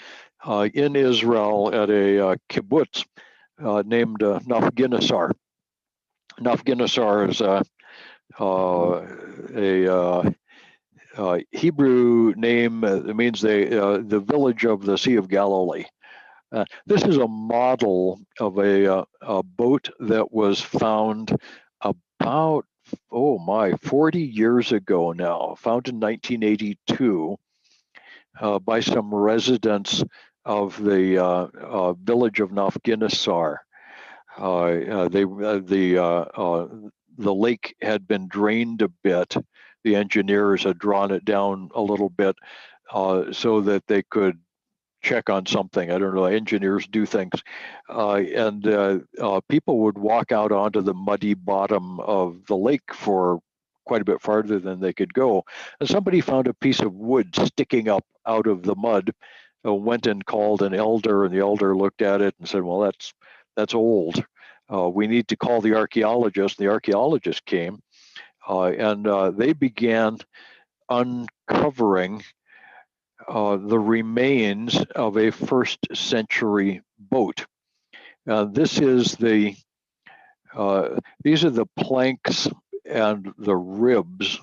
[SPEAKER 1] in Israel at a kibbutz named Nafginisar. Nafginisar is a Hebrew name. It means the village of the Sea of Galilee. This is a model of a boat that was found about 40 years ago now, found in 1982 by some residents of the village of Nafginisar. The lake had been drained a bit. The engineers had drawn it down a little bit so that they could check on something. I don't know, engineers do things. And people would walk out onto the muddy bottom of the lake for quite a bit farther than they could go. And somebody found a piece of wood sticking up out of the mud. went and called an elder, and the elder looked at it and said, well, that's old. We need to call the archaeologist. The archaeologist came, and they began uncovering the remains of a first century boat. These are the planks and the ribs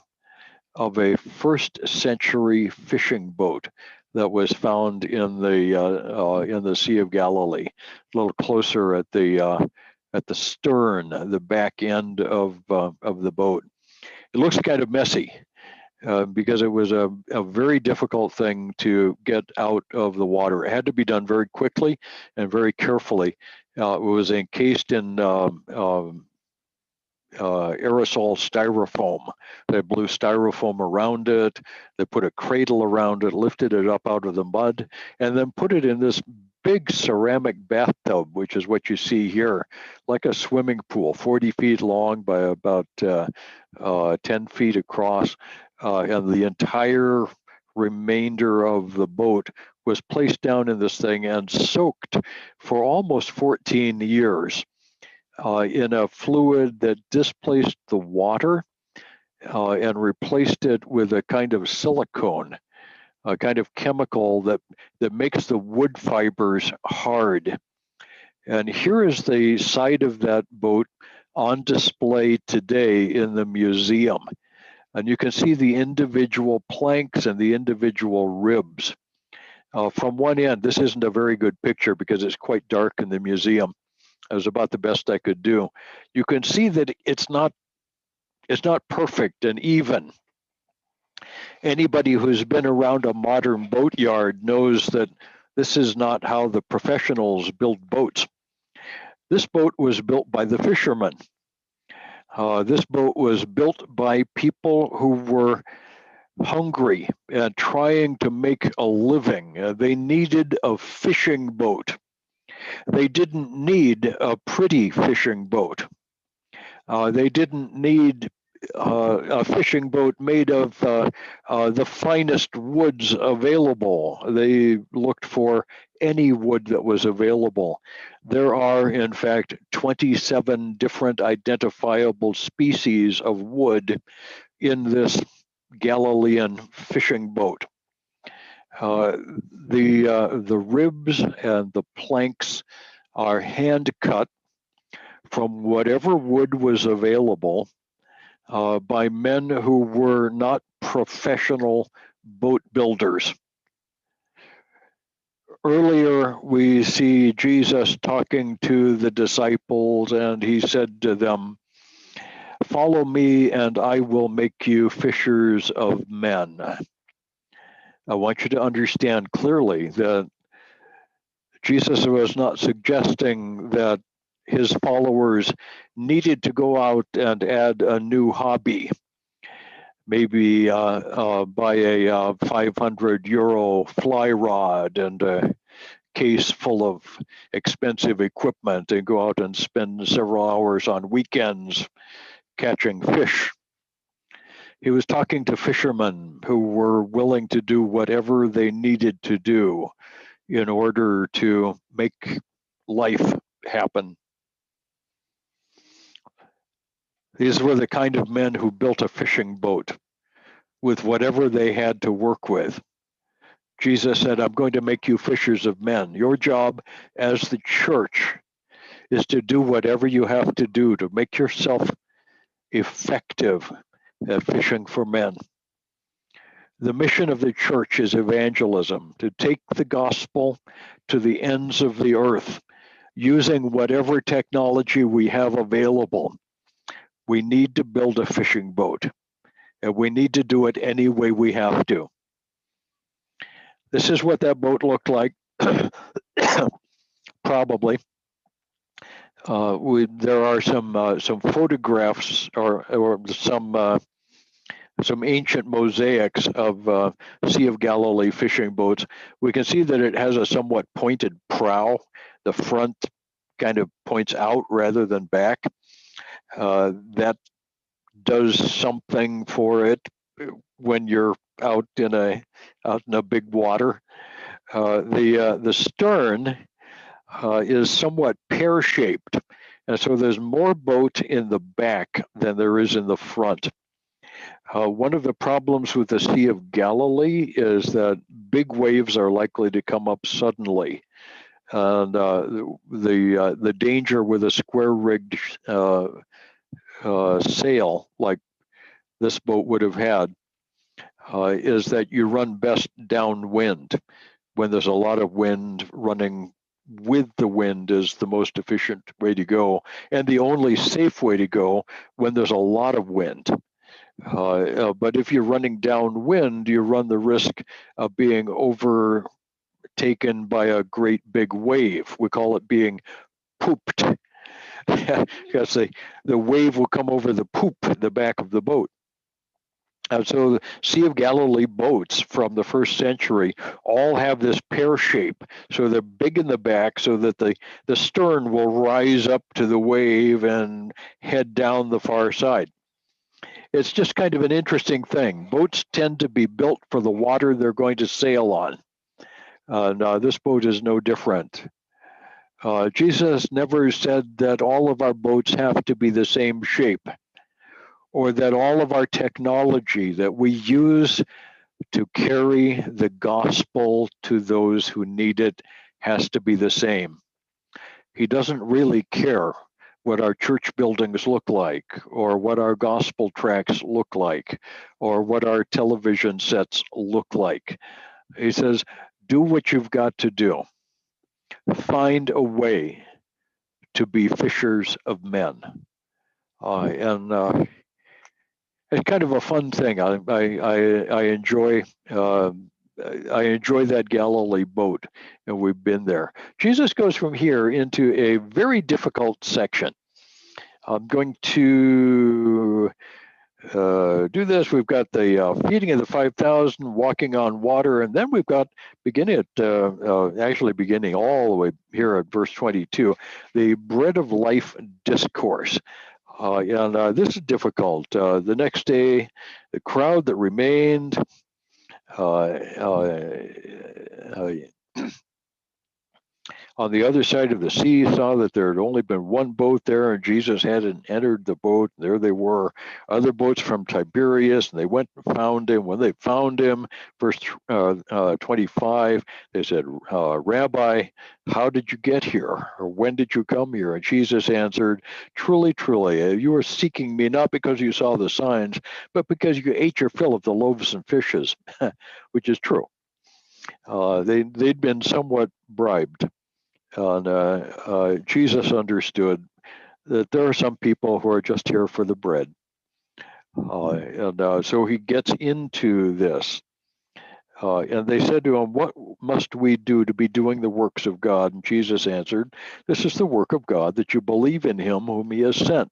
[SPEAKER 1] of a first century fishing boat that was found in the Sea of Galilee, a little closer at the stern, the back end of the boat. It looks kind of messy because it was a very difficult thing to get out of the water. It had to be done very quickly and very carefully. It was encased in aerosol styrofoam. They blew styrofoam around it. They put a cradle around it, lifted it up out of the mud, and then put it in this big ceramic bathtub, which is what you see here, like a swimming pool, 40 feet long by about 10 feet across. And the entire remainder of the boat was placed down in this thing and soaked for almost 14 years. In a fluid that displaced the water and replaced it with a kind of silicone, a kind of chemical that makes the wood fibers hard. And here is the side of that boat on display today in the museum. And you can see the individual planks and the individual ribs. From one end, this isn't a very good picture because it's quite dark in the museum. It was about the best I could do. You can see that it's not perfect and even. Anybody who's been around a modern boatyard knows that this is not how the professionals build boats. This boat was built by the fishermen. This boat was built by people who were hungry and trying to make a living. They needed a fishing boat. They didn't need a pretty fishing boat. They didn't need a fishing boat made of the finest woods available. They looked for any wood that was available. There are, in fact, 27 different identifiable species of wood in this Galilean fishing boat. The ribs and the planks are hand cut from whatever wood was available by men who were not professional boat builders. Earlier, we see Jesus talking to the disciples, and he said to them, "Follow me, and I will make you fishers of men." I want you to understand clearly that Jesus was not suggesting that his followers needed to go out and add a new hobby, maybe buy a 500 euro fly rod and a case full of expensive equipment and go out and spend several hours on weekends catching fish. He was talking to fishermen who were willing to do whatever they needed to do in order to make life happen. These were the kind of men who built a fishing boat with whatever they had to work with. Jesus said, "I'm going to make you fishers of men." Your job as the church is to do whatever you have to do to make yourself effective at fishing for men. The mission of the church is evangelism, to take the gospel to the ends of the earth using whatever technology we have available. We need to build a fishing boat, and we need to do it any way we have to. This is what that boat looked like, probably. There are some photographs or some ancient mosaics of Sea of Galilee fishing boats. We can see that it has a somewhat pointed prow. The front kind of points out rather than back. That does something for it when you're out in a big water. The stern is somewhat pear-shaped, and so there's more boat in the back than there is in the front. One of the problems with the Sea of Galilee is that big waves are likely to come up suddenly, and the danger with a square-rigged sail like this boat would have had is that you run best downwind. When there's a lot of wind, running with the wind is the most efficient way to go, and the only safe way to go when there's a lot of wind. But if you're running downwind, you run the risk of being overtaken by a great big wave. We call it being pooped, because the wave will come over the poop, the back of the boat. So the Sea of Galilee boats from the first century all have this pear shape. So they're big in the back so that the stern will rise up to the wave and head down the far side. It's just kind of an interesting thing. Boats tend to be built for the water they're going to sail on. This boat is no different. Jesus never said that all of our boats have to be the same shape, or that all of our technology that we use to carry the gospel to those who need it has to be the same. He doesn't really care what our church buildings look like, or what our gospel tracts look like, or what our television sets look like. He says, do what you've got to do. Find a way to be fishers of men. And it's kind of a fun thing. I enjoy that Galilee boat, and we've been there. Jesus goes from here into a very difficult section. I'm going to do this. We've got the feeding of the 5,000, walking on water, and then we've got beginning all the way here at verse 22, the bread of life discourse. And this is difficult. The next day, the crowd that remained on the other side of the sea saw that there had only been one boat there, and Jesus hadn't entered the boat. There they were, other boats from Tiberias, and they went and found him. When they found him, verse 25, they said, Rabbi, how did you get here? Or when did you come here? And Jesus answered, truly, truly, you are seeking me not because you saw the signs, but because you ate your fill of the loaves and fishes, which is true. They'd been somewhat bribed. And Jesus understood that there are some people who are just here for the bread. So he gets into this. And they said to him, what must we do to be doing the works of God? And Jesus answered, this is the work of God, that you believe in him whom he has sent,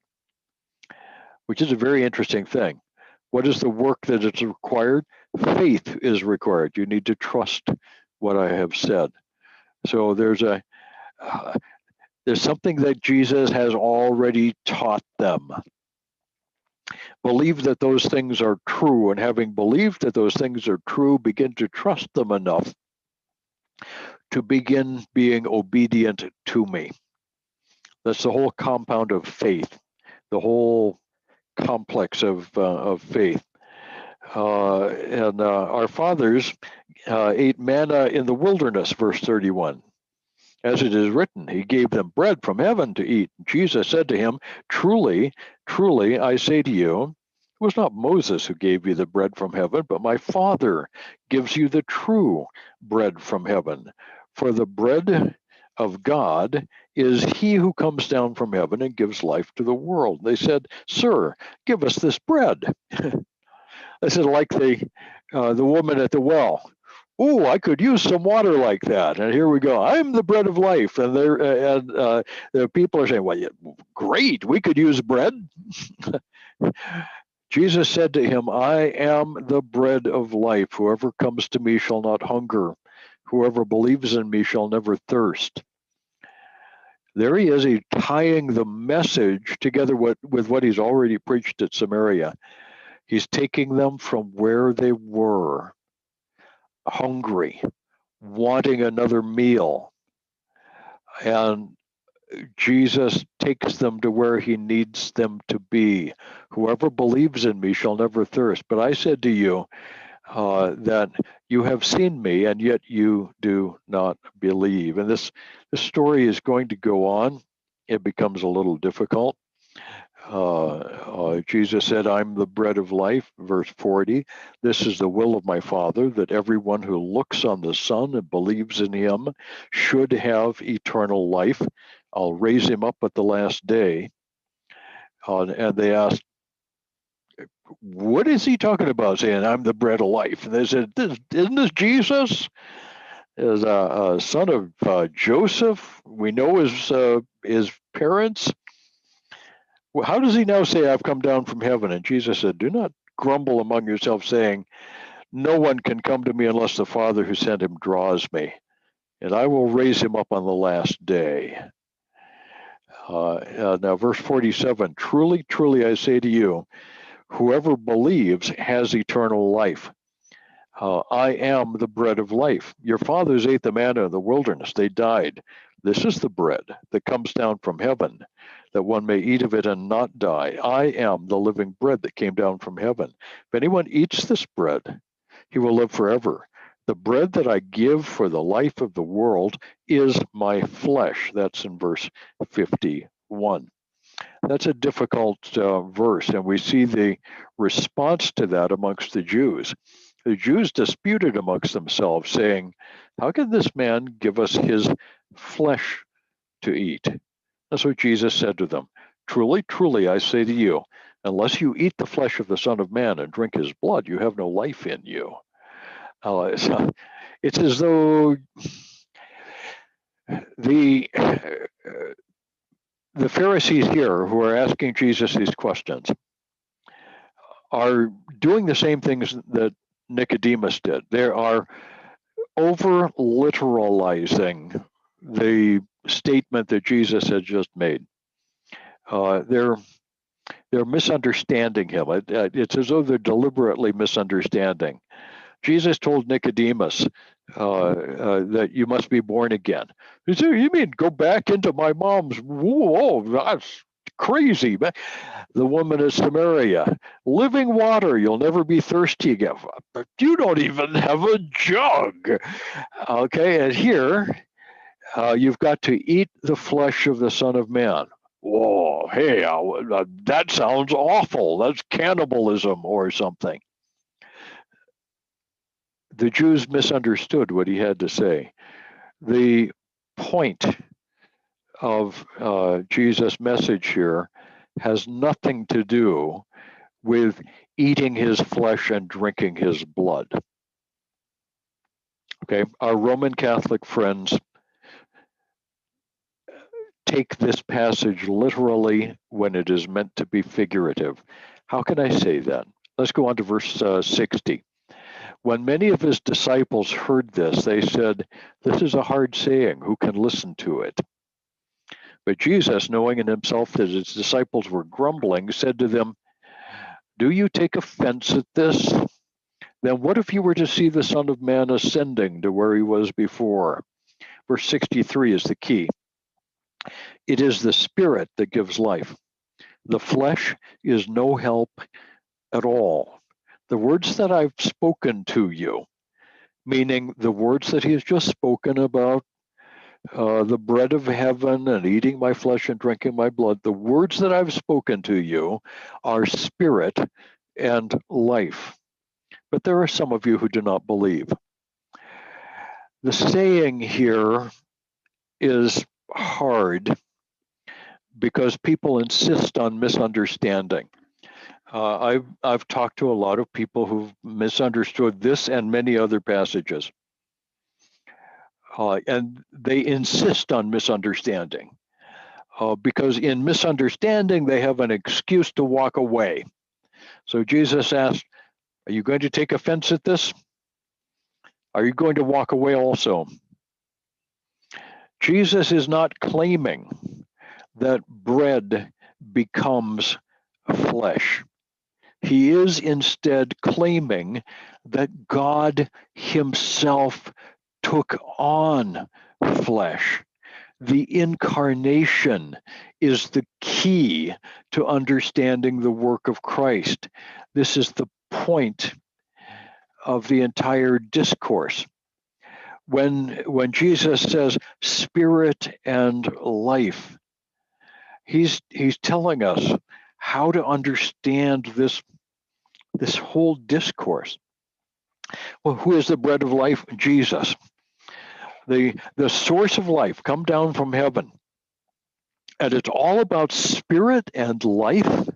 [SPEAKER 1] which is a very interesting thing. What is the work that is required? Faith is required. You need to trust what I have said. So there's something that Jesus has already taught them. Believe that those things are true, and having believed that those things are true, begin to trust them enough to begin being obedient to me. That's the whole compound of faith, the whole complex of faith. And our fathers ate manna in the wilderness, verse 31. As it is written, he gave them bread from heaven to eat. Jesus said to him, truly, truly, I say to you, it was not Moses who gave you the bread from heaven, but my Father gives you the true bread from heaven. For the bread of God is he who comes down from heaven and gives life to the world. They said, Sir, give us this bread. This is like the woman at the well. Oh, I could use some water like that. And here we go. I'm the bread of life. And the people are saying, well, yeah, great, we could use bread. Jesus said to him, I am the bread of life. Whoever comes to me shall not hunger. Whoever believes in me shall never thirst. There he is, he's tying the message together with what he's already preached at Samaria. He's taking them from where they were, hungry, wanting another meal. And Jesus takes them to where he needs them to be. Whoever believes in me shall never thirst. But I said to you that you have seen me, and yet you do not believe. And this story is going to go on. It becomes a little difficult. Jesus said, I'm the bread of life, verse 40. This is the will of my Father, that everyone who looks on the Son and believes in him should have eternal life. I'll raise him up at the last day. And they asked, what is he talking about, saying, I'm the bread of life? And they said, isn't this Jesus? Is a son of Joseph? We know his parents. Well, how does he now say, I've come down from heaven? And Jesus said, do not grumble among yourselves, saying, no one can come to me unless the Father who sent him draws me, and I will raise him up on the last day. Now, verse 47, truly, truly, I say to you, whoever believes has eternal life. I am the bread of life. Your fathers ate the manna in the wilderness. They died. This is the bread that comes down from heaven, that one may eat of it and not die. I am the living bread that came down from heaven. If anyone eats this bread, he will live forever. The bread that I give for the life of the world is my flesh. That's in verse 51. That's a difficult verse, and we see the response to that amongst the Jews. The Jews disputed amongst themselves, saying, how can this man give us his flesh to eat? That's what Jesus said to them. Truly, truly, I say to you, unless you eat the flesh of the Son of Man and drink his blood, you have no life in you. It's as though the Pharisees here who are asking Jesus these questions are doing the same things that Nicodemus did. They are over literalizing the statement that Jesus had just made. They're misunderstanding him. It's as though they're deliberately misunderstanding. Jesus told Nicodemus that you must be born again. He said, you mean go back into my mom's womb? Oh, that's crazy. The woman of Samaria, living water, you'll never be thirsty again. But you don't even have a jug. Okay, and here you've got to eat the flesh of the Son of Man. Whoa, hey, that sounds awful. That's cannibalism or something. The Jews misunderstood what he had to say. The point of Jesus' message here has nothing to do with eating his flesh and drinking his blood. Okay, our Roman Catholic friends take this passage literally when it is meant to be figurative. How can I say that? Let's go on to verse 60. When many of his disciples heard this, they said, this is a hard saying. Who can listen to it? But Jesus, knowing in himself that his disciples were grumbling, said to them, do you take offense at this? Then what if you were to see the Son of Man ascending to where he was before? Verse 63 is the key. It is the Spirit that gives life. The flesh is no help at all. The words that I've spoken to you, meaning the words that he has just spoken about, the bread of heaven and eating my flesh and drinking my blood, the words that I've spoken to you are spirit and life. But there are some of you who do not believe. The saying here is hard because people insist on misunderstanding. I've talked to a lot of people who've misunderstood this and many other passages. And they insist on misunderstanding because in misunderstanding, they have an excuse to walk away. So Jesus asked, are you going to take offense at this? Are you going to walk away also? Jesus is not claiming that bread becomes flesh. He is instead claiming that God himself took on flesh. The incarnation is the key to understanding the work of Christ. This is the point of the entire discourse. When Jesus says spirit and life, he's telling us how to understand this whole discourse. Well, who is the bread of life? Jesus. The source of life come down from heaven. And it's all about spirit and life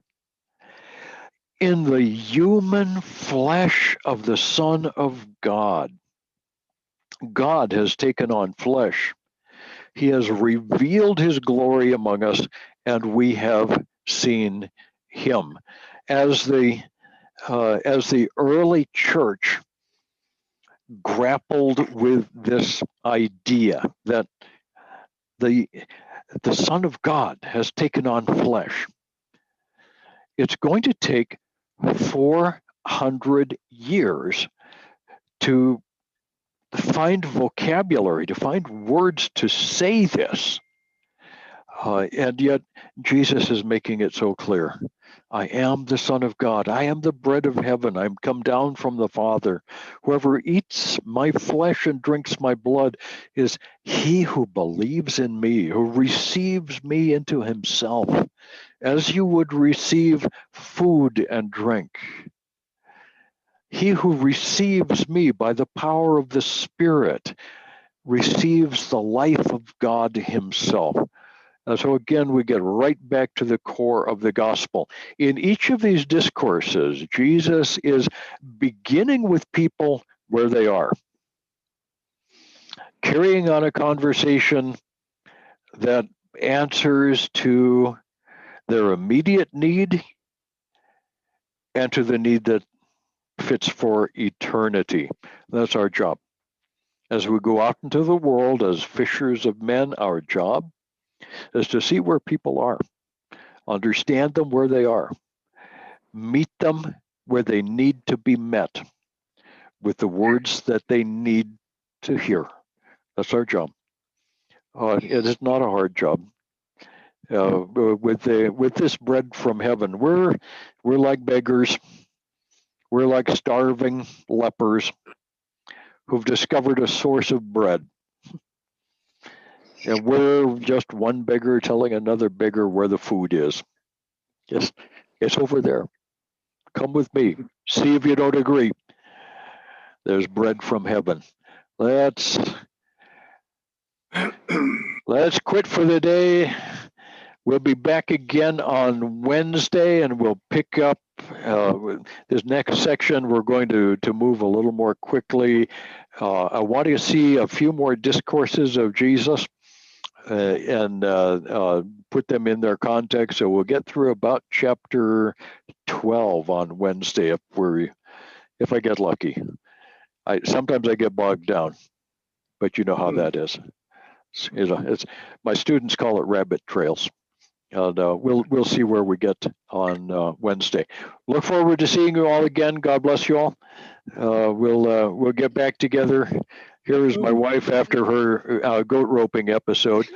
[SPEAKER 1] in the human flesh of the Son of God. God has taken on flesh. He has revealed his glory among us, and we have seen him. As the early church grappled with this idea that the Son of God has taken on flesh, it's going to take 400 years to find vocabulary, to find words to say this. And yet Jesus is making it so clear. I am the Son of God. I am the bread of heaven. I'm come down from the Father. Whoever eats my flesh and drinks my blood is he who believes in me, who receives me into himself, as you would receive food and drink. He who receives me by the power of the Spirit receives the life of God himself. So again, we get right back to the core of the gospel. In each of these discourses, Jesus is beginning with people where they are, carrying on a conversation that answers to their immediate need and to the need that fits for eternity. That's our job. As we go out into the world as fishers of men, our job is to see where people are, understand them where they are, meet them where they need to be met with the words that they need to hear. That's our job. It is not a hard job. With this bread from heaven, we're like beggars. We're like starving lepers who've discovered a source of bread. And we're just one beggar telling another beggar where the food is. Yes, it's over there. Come with me. See if you don't agree. There's bread from heaven. Let's quit for the day. We'll be back again on Wednesday, and we'll pick up this next section. We're going to move a little more quickly. I want to see a few more discourses of Jesus and put them in their context. So we'll get through about chapter 12 on Wednesday if I get lucky. Sometimes I get bogged down, but you know how that is. It's my students call it rabbit trails. And we'll see where we get on Wednesday. Look forward to seeing you all again. God bless you all. We'll get back together. Here is my wife after her goat roping episode.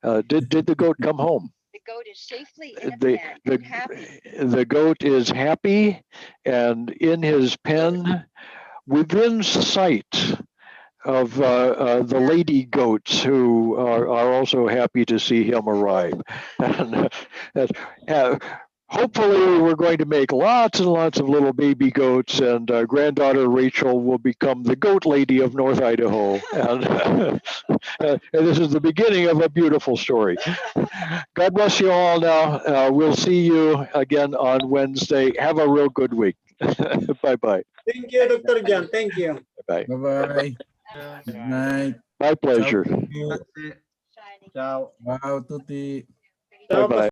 [SPEAKER 1] Did the goat come home?
[SPEAKER 2] The goat is safely in a pen and happy.
[SPEAKER 1] The goat is happy and in his pen, within sight of the lady goats who are also happy to see him arrive. And, hopefully we're going to make lots and lots of little baby goats, and granddaughter Rachel will become the goat lady of North Idaho. And, and this is the beginning of a beautiful story. God bless you all now. We'll see you again on Wednesday. Have a real good week. Bye-bye.
[SPEAKER 3] Thank you, Dr. John. Thank you.
[SPEAKER 1] Bye.
[SPEAKER 4] Bye-bye. Good night.
[SPEAKER 1] My pleasure.
[SPEAKER 4] Ciao.
[SPEAKER 3] Ciao.
[SPEAKER 4] Ciao, Tuti.
[SPEAKER 3] Ciao,
[SPEAKER 1] Bye-bye.